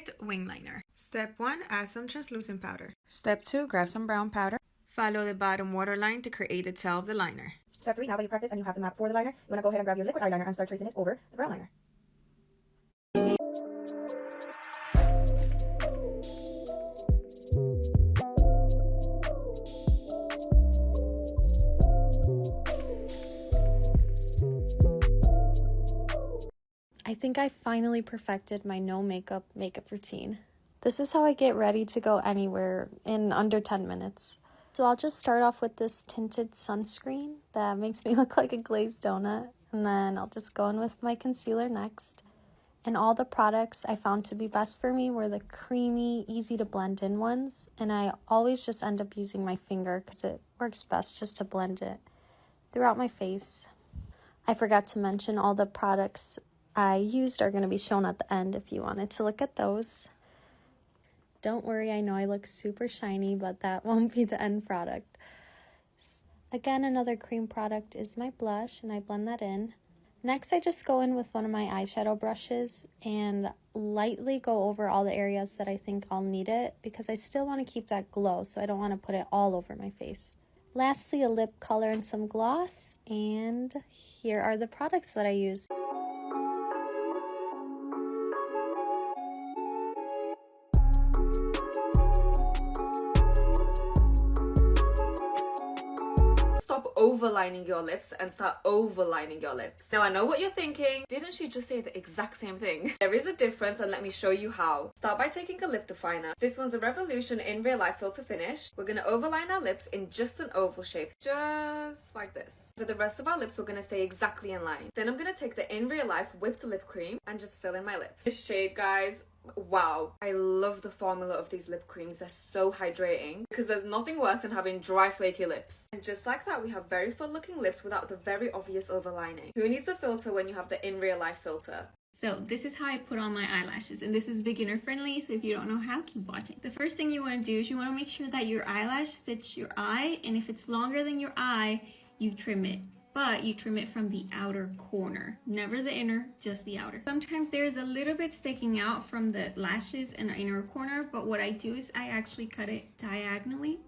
Perfect wing liner. Step 1, add some translucent powder. Step 2, grab some brown powder. Follow the bottom waterline to create the tail of the liner. Step 3, now that you practice and you have the map for the liner, you want to go ahead and grab your liquid eyeliner and start tracing it over the brown liner. I think I finally perfected my no makeup routine. This is how I get ready to go anywhere in under 10 minutes. So I'll just start off with this tinted sunscreen that makes me look like a glazed donut, and then I'll just go in with my concealer next. And all the products I found to be best for me were the creamy, easy to blend in ones, and I always just end up using my finger because it works best just to blend it throughout my face. I forgot to mention all the products I used are going to be shown at the end if you wanted to look at those. Don't worry, I know I look super shiny, but that won't be the end product. Again, another cream product is my blush, and I blend that in. Next, I just go in with one of my eyeshadow brushes and lightly go over all the areas that I think I'll need it, because I still want to keep that glow, so I don't want to put it all over my face. Lastly, a lip color and some gloss, and here are the products that I use. Stop overlining your lips and start overlining your lips. Now I know what you're thinking, didn't she just say the exact same thing? There is a difference, and let me show you how. Start by taking a lip definer. This one's a Revolution in Real Life Filter Finish. We're going to overline our lips in just an oval shape, just like this. For the rest of our lips, we're going to stay exactly in line. Then I'm going to take the In Real Life whipped lip cream and just fill in my lips. This shade, guys, wow, I love the formula of these lip creams. They're so hydrating, because there's nothing worse than having dry, flaky lips. And just like that, we have very full looking lips without the very obvious overlining. Who needs a filter when you have the In Real Life filter? So this is how I put on my eyelashes, and this is beginner friendly, so if you don't know how, keep watching. The first thing you want to do is you want to make sure that your eyelash fits your eye, and if it's longer than your eye, you trim it. But you trim it from the outer corner, never the inner, just the outer. Sometimes there's a little bit sticking out from the lashes in the inner corner, but what I do is I actually cut it diagonally,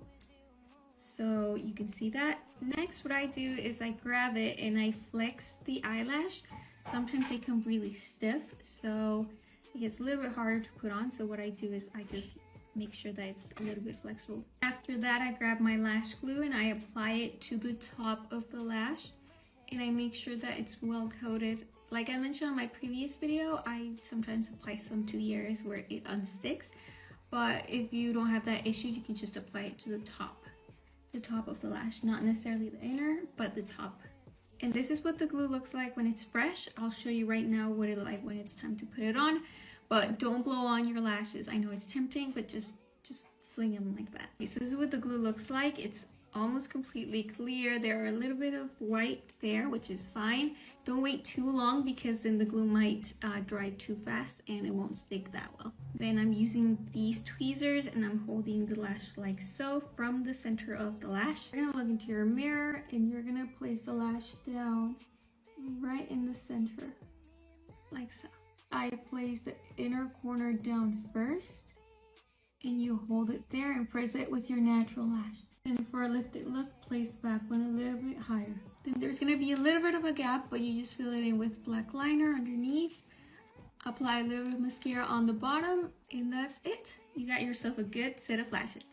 so you can see that. Next, what I do is I grab it and I flex the eyelash. Sometimes they come really stiff, so it gets a little bit harder to put on, so what I do is I just make sure that it's a little bit flexible. After that, I grab my lash glue and I apply it to the top of the lash, and I make sure that it's well coated. Like I mentioned on my previous video, I sometimes apply some to the areas where it unsticks, but if you don't have that issue, you can just apply it to the top of the lash, not necessarily the inner, but the top. And this is what the glue looks like when it's fresh. I'll show you right now what it looks like when it's time to put it on, but don't blow on your lashes. I know it's tempting, but just swing them like that. Okay, so this is what the glue looks like. It's almost completely clear. There are a little bit of white there, which is fine. Don't wait too long, because then the glue might dry too fast and it won't stick that well. Then I'm using these tweezers and I'm holding the lash like so from the center of the lash. You're gonna look into your mirror and you're gonna place the lash down right in the center, like so. I place the inner corner down first, and you hold it there and press it with your natural lashes. And for a lifted look, place the back one a little bit higher. Then there's going to be a little bit of a gap, but you just fill it in with black liner underneath. Apply a little bit of mascara on the bottom, and that's it. You got yourself a good set of lashes.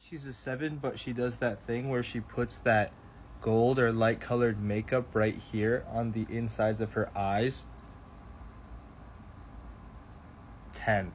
She's a 7, but she does that thing where she puts that gold or light colored makeup right here on the insides of her eyes. 10.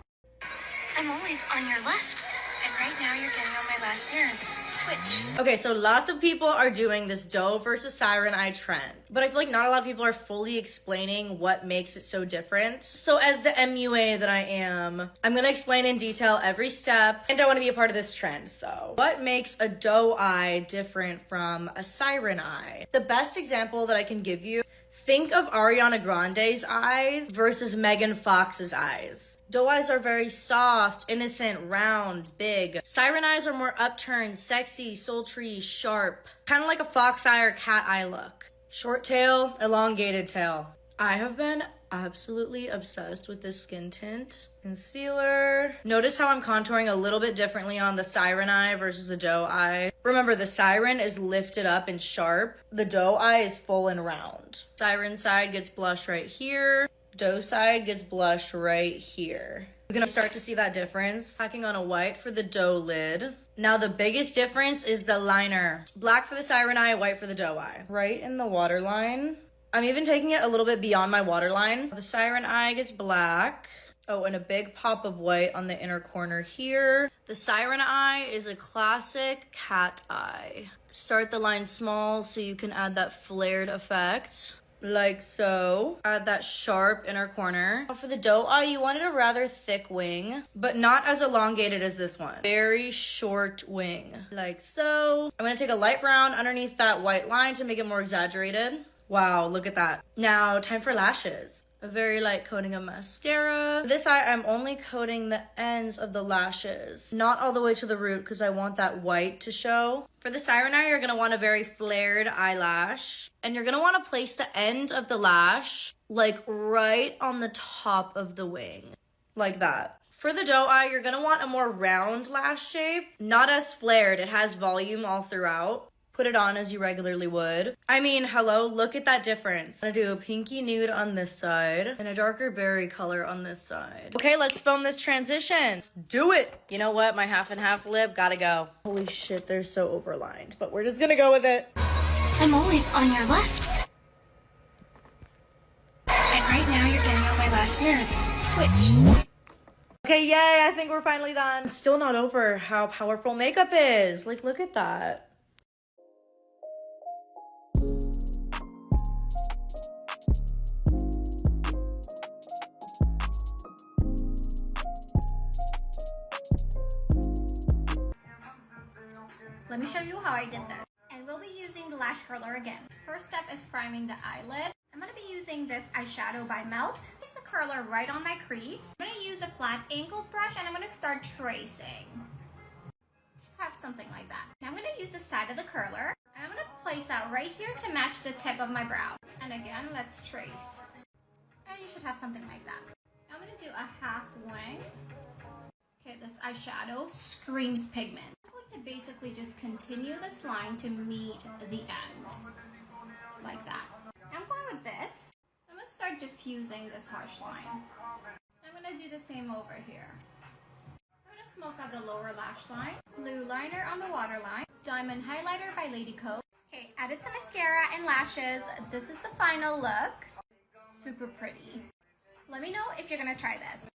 I'm always on your left, and right now you're getting on my last nerve. Switch. Okay, so lots of people are doing this doe versus siren eye trend, but I feel like not a lot of people are fully explaining what makes it so different. So as the MUA that I am, I'm gonna explain in detail every step, and I wanna be a part of this trend. So what makes a doe eye different from a siren eye? The best example that I can give you, think of Ariana Grande's eyes versus Megan Fox's eyes. Doe eyes are very soft, innocent, round, big. Siren eyes are more upturned, sexy, sultry, sharp. Kind of like a fox eye or cat eye look. Short tail, elongated tail. I have been absolutely obsessed with this skin tint. Concealer. Notice how I'm contouring a little bit differently on the siren eye versus the doe eye. Remember, the siren is lifted up and sharp. The doe eye is full and round. Siren side gets blush right here. Doe side gets blush right here. You're gonna start to see that difference. Packing on a white for the doe lid. Now the biggest difference is the liner. Black for the siren eye, white for the doe eye. Right in the waterline. I'm even taking it a little bit beyond my waterline. The siren eye gets black. Oh, and a big pop of white on the inner corner here. The siren eye is a classic cat eye. Start the line small so you can add that flared effect. Like so. Add that sharp inner corner. For the doe eye, you wanted a rather thick wing, but not as elongated as this one. Very short wing. Like so. I'm gonna take a light brown underneath that white line to make it more exaggerated. Wow, look at that. Now, time for lashes. A very light coating of mascara. For this eye, I'm only coating the ends of the lashes, not all the way to the root because I want that white to show. For the siren eye, you're gonna want a very flared eyelash, and you're gonna wanna place the end of the lash like right on the top of the wing, like that. For the doe eye, you're gonna want a more round lash shape, not as flared. It has volume all throughout. Put it on as you regularly would. I mean, hello, look at that difference. I'm gonna do a pinky nude on this side and a darker berry color on this side. Okay, let's film this transition. Let's do it. You know what? My half and half lip gotta go. Holy shit, they're so overlined, but we're just gonna go with it. I'm always on your left. And right now you're getting on my last nerve. Switch. Okay, yay, I think we're finally done. I'm still not over how powerful makeup is. Like, look at that. Let me show you how I did this. And we'll be using the lash curler again. First step is priming the eyelid. I'm going to be using this eyeshadow by Melt. Place the curler right on my crease. I'm going to use a flat angled brush and I'm going to start tracing. Have something like that. Now I'm going to use the side of the curler. And I'm going to place that right here to match the tip of my brow. And again, let's trace. And you should have something like that. I'm going to do a half wing. Okay, this eyeshadow screams pigment. I'm going to basically just continue this line to meet the end. Like that. I'm going with this. I'm going to start diffusing this harsh line. I'm going to do the same over here. I'm going to smoke out the lower lash line. Blue liner on the waterline. Diamond highlighter by Lady Coat. Okay, added some mascara and lashes. This is the final look. Super pretty. Let me know if you're going to try this.